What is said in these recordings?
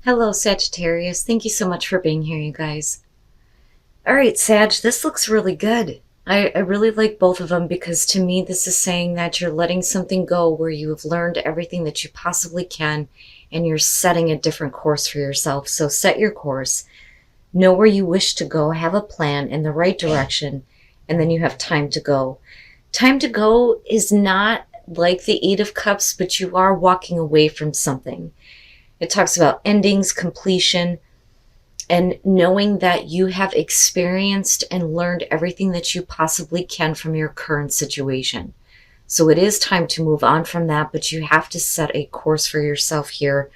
Hello, Sagittarius. Thank you so much for being here, you guys. All right, Sag, this looks really good. I really like both of them because to me, this is saying that you're letting something go where you have learned everything that you possibly can and you're setting a different course for yourself. So set your course, know where you wish to go, have a plan in the right direction, and then you have time to go. Time to go is not like the Eight of Cups, but you are walking away from something. It talks about endings, completion, and knowing that you have experienced and learned everything that you possibly can from your current situation. So it is time to move on from that, but you have to set a course for yourself here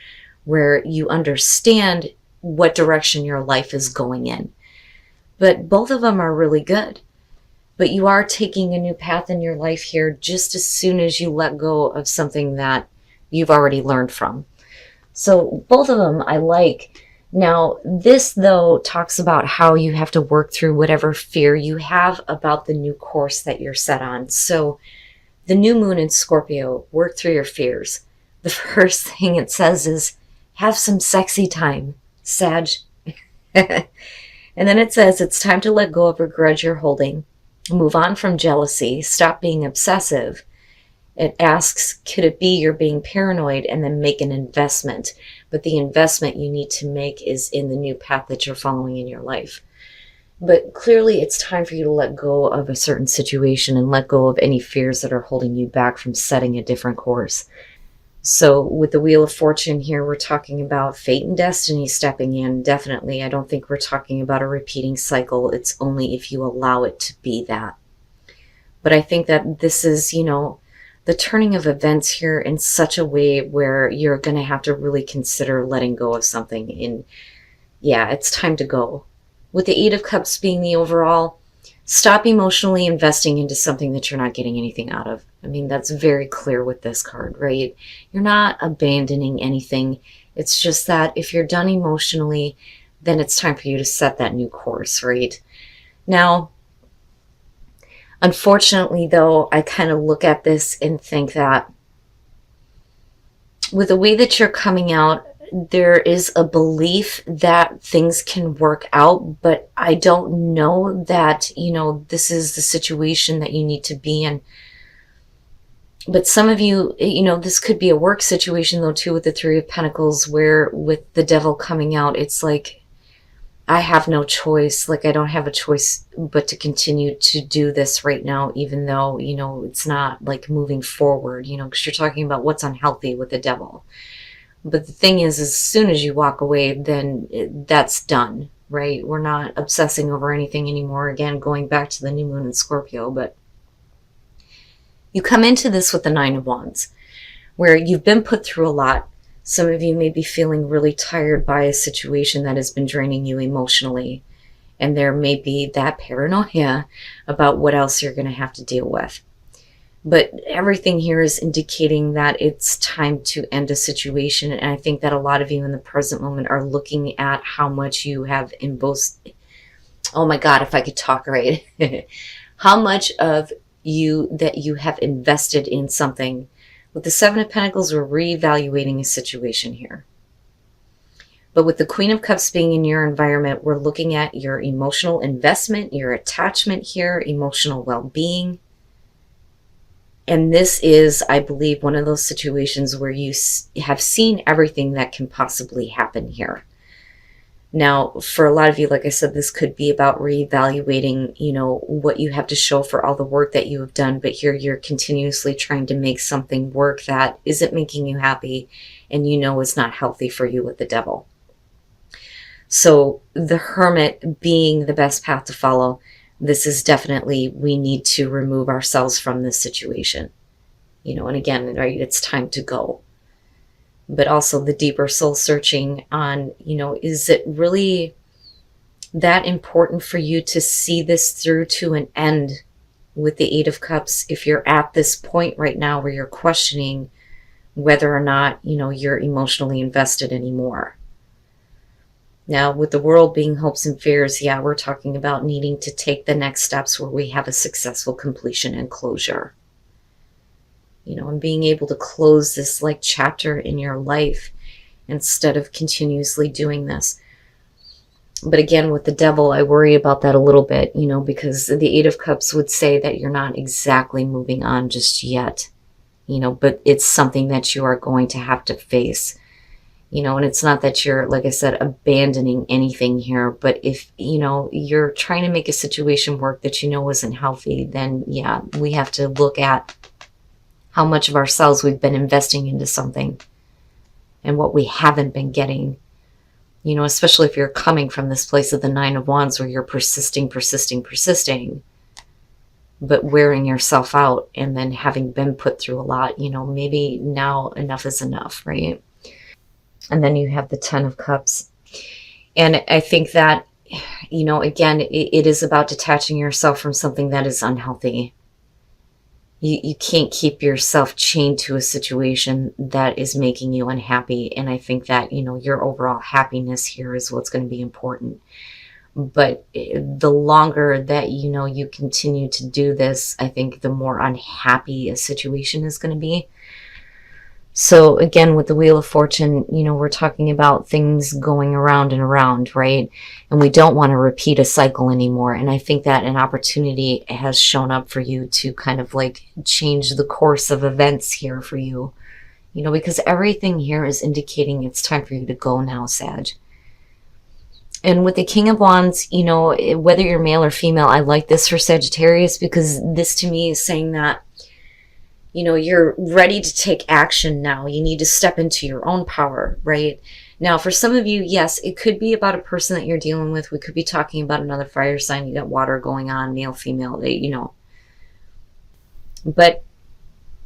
where you understand what direction your life is going in. But both of them are really good. But you are taking a new path in your life here just as soon as you let go of something that you've already learned from. So both of them I like. Now, this though talks about how you have to work through whatever fear you have about the new course that you're set on. So the new moon in Scorpio, work through your fears. The first thing it says is have some sexy time, Sag. And then it says it's time to let go of a grudge you're holding, move on from jealousy, stop being obsessive. It asks, could it be you're being paranoid, and then make an investment? But the investment you need to make is in the new path that you're following in your life. But clearly it's time for you to let go of a certain situation and let go of any fears that are holding you back from setting a different course. So with the Wheel of Fortune here, we're talking about fate and destiny stepping in. Definitely. I don't think we're talking about a repeating cycle. It's only if you allow it to be that. But I think that this is, the turning of events here in such a way where you're going to have to really consider letting go of something. And yeah, it's time to go. With the Eight of Cups being the overall, stop emotionally investing into something that you're not getting anything out of. I mean, that's very clear with this card, right? You're not abandoning anything. It's just that if you're done emotionally, then it's time for you to set that new course, right? Now, unfortunately, though, I kind of look at this and think that with the way that you're coming out, there is a belief that things can work out, but I don't know that, this is the situation that you need to be in. But some of you, this could be a work situation, though, too, with the Three of Pentacles, where with the Devil coming out, it's like, I have no choice. Like, I don't have a choice but to continue to do this right now, even though, it's not like moving forward, because you're talking about what's unhealthy with the Devil. But the thing is, as soon as you walk away, then that's done, right? We're not obsessing over anything anymore. Again, going back to the new moon in Scorpio, but you come into this with the Nine of Wands, where you've been put through a lot. Some of you may be feeling really tired by a situation that has been draining you emotionally. And there may be that paranoia about what else you're going to have to deal with. But everything here is indicating that it's time to end a situation. And I think that a lot of you in the present moment are looking at how much you have in both. Oh my God, if I could talk right. How much of you that you have invested in something. With the Seven of Pentacles, we're reevaluating a situation here. But with the Queen of Cups being in your environment, we're looking at your emotional investment, your attachment here, emotional well-being. And this is, I believe, one of those situations where you have seen everything that can possibly happen here. Now, for a lot of you, like I said, this could be about reevaluating, what you have to show for all the work that you have done. But here you're continuously trying to make something work that isn't making you happy and is not healthy for you with the Devil. So the Hermit being the best path to follow, this is definitely, we need to remove ourselves from this situation. And again, right, it's time to go. But also the deeper soul searching on, is it really that important for you to see this through to an end with the Eight of Cups? If you're at this point right now where you're questioning whether or not, you're emotionally invested anymore. Now, with the World being hopes and fears, yeah, we're talking about needing to take the next steps where we have a successful completion and closure. And being able to close this like chapter in your life instead of continuously doing this. But again, with the devil, I worry about that a little bit, you know, because the Eight of Cups would say that you're not exactly moving on just yet, you know, but it's something that you are going to have to face, you know, and it's not that you're, like I said, abandoning anything here, but if, you know, you're trying to make a situation work that you know isn't healthy, then yeah, we have to look at how much of ourselves we've been investing into something and what we haven't been getting. You know, especially if you're coming from this place of the Nine of Wands where you're persisting, but wearing yourself out and then having been put through a lot, you know, maybe now enough is enough, right? And then you have the Ten of Cups. And I think that, you know, again, it is about detaching yourself from something that is unhealthy. You can't keep yourself chained to a situation that is making you unhappy. And I think that, you know, your overall happiness here is what's going to be important. But the longer that, you know, you continue to do this, I think the more unhappy a situation is going to be. So again, with the Wheel of Fortune, you know, we're talking about things going around and around, right? And we don't want to repeat a cycle anymore. And I think that an opportunity has shown up for you to kind of like change the course of events here for you, you know, because everything here is indicating it's time for you to go now, Sag. And with the King of Wands, you know, whether you're male or female, I like this for Sagittarius because this to me is saying that, you know, you're ready to take action now. You need to step into your own power, right? Now, for some of you, yes, it could be about a person that you're dealing with. We could be talking about another fire sign. You got water going on, male, female, you know. But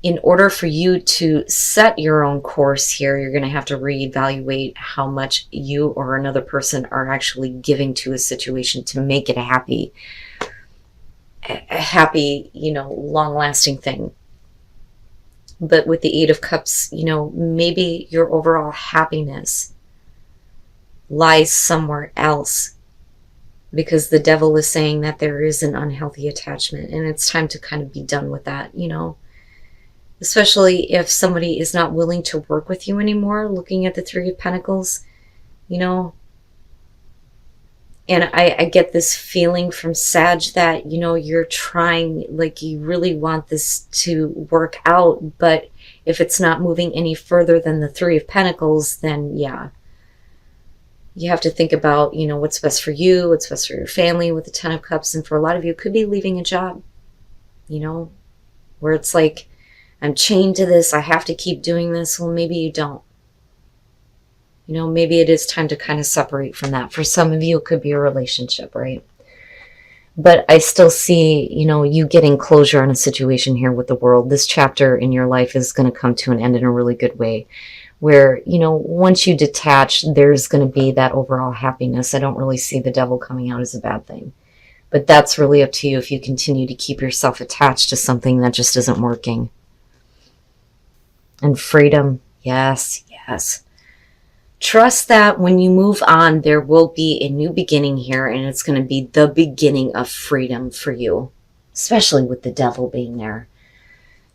in order for you to set your own course here, you're going to have to reevaluate how much you or another person are actually giving to a situation to make it a happy, you know, long-lasting thing. But with the Eight of Cups, you know, maybe your overall happiness lies somewhere else because the devil is saying that there is an unhealthy attachment and it's time to kind of be done with that, you know, especially if somebody is not willing to work with you anymore, looking at the Three of Pentacles, you know. And I get this feeling from Sag that, you know, you're trying, like you really want this to work out, but if it's not moving any further than the Three of Pentacles, then yeah, you have to think about, you know, what's best for you, what's best for your family with the Ten of Cups. And for a lot of you, it could be leaving a job, you know, where it's like, I'm chained to this, I have to keep doing this. Well, maybe you don't. You know, maybe it is time to kind of separate from that. For some of you, it could be a relationship, right? But I still see, you know, you getting closure on a situation here with the World. This chapter in your life is going to come to an end in a really good way. Where, you know, once you detach, there's going to be that overall happiness. I don't really see the devil coming out as a bad thing. But that's really up to you if you continue to keep yourself attached to something that just isn't working. And freedom, yes, yes. Trust that when you move on, there will be a new beginning here, and it's going to be the beginning of freedom for you, especially with the devil being there.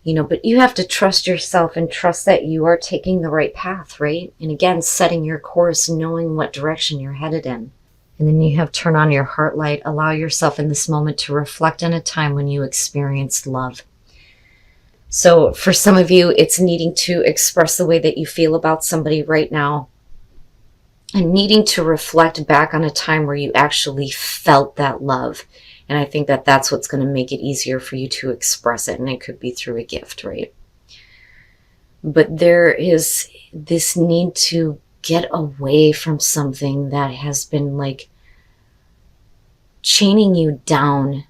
You know, but you have to trust yourself and trust that you are taking the right path, right? And again, setting your course, knowing what direction you're headed in. And then you have turn on your heart light. Allow yourself in this moment to reflect on a time when you experienced love. So for some of you, it's needing to express the way that you feel about somebody right now. And needing to reflect back on a time where you actually felt that love. And I think that that's what's going to make it easier for you to express it. And it could be through a gift, right? But there is this need to get away from something that has been like chaining you down.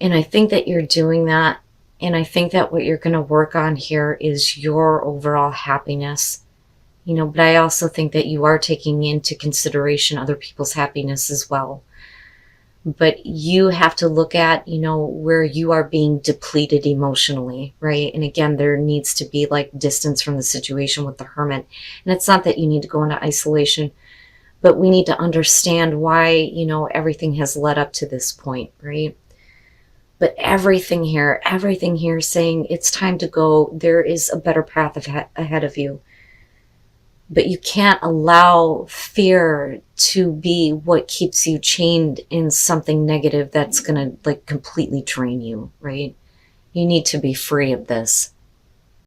And I think that you're doing that. And I think that what you're going to work on here is your overall happiness. You know, but I also think that you are taking into consideration other people's happiness as well. But you have to look at, you know, where you are being depleted emotionally, right? And again, there needs to be like distance from the situation with the Hermit. And it's not that you need to go into isolation, but we need to understand why, you know, everything has led up to this point, right? But everything here is saying it's time to go. There is a better path ahead of you. But you can't allow fear to be what keeps you chained in something negative that's going to like completely drain you, right? You need to be free of this.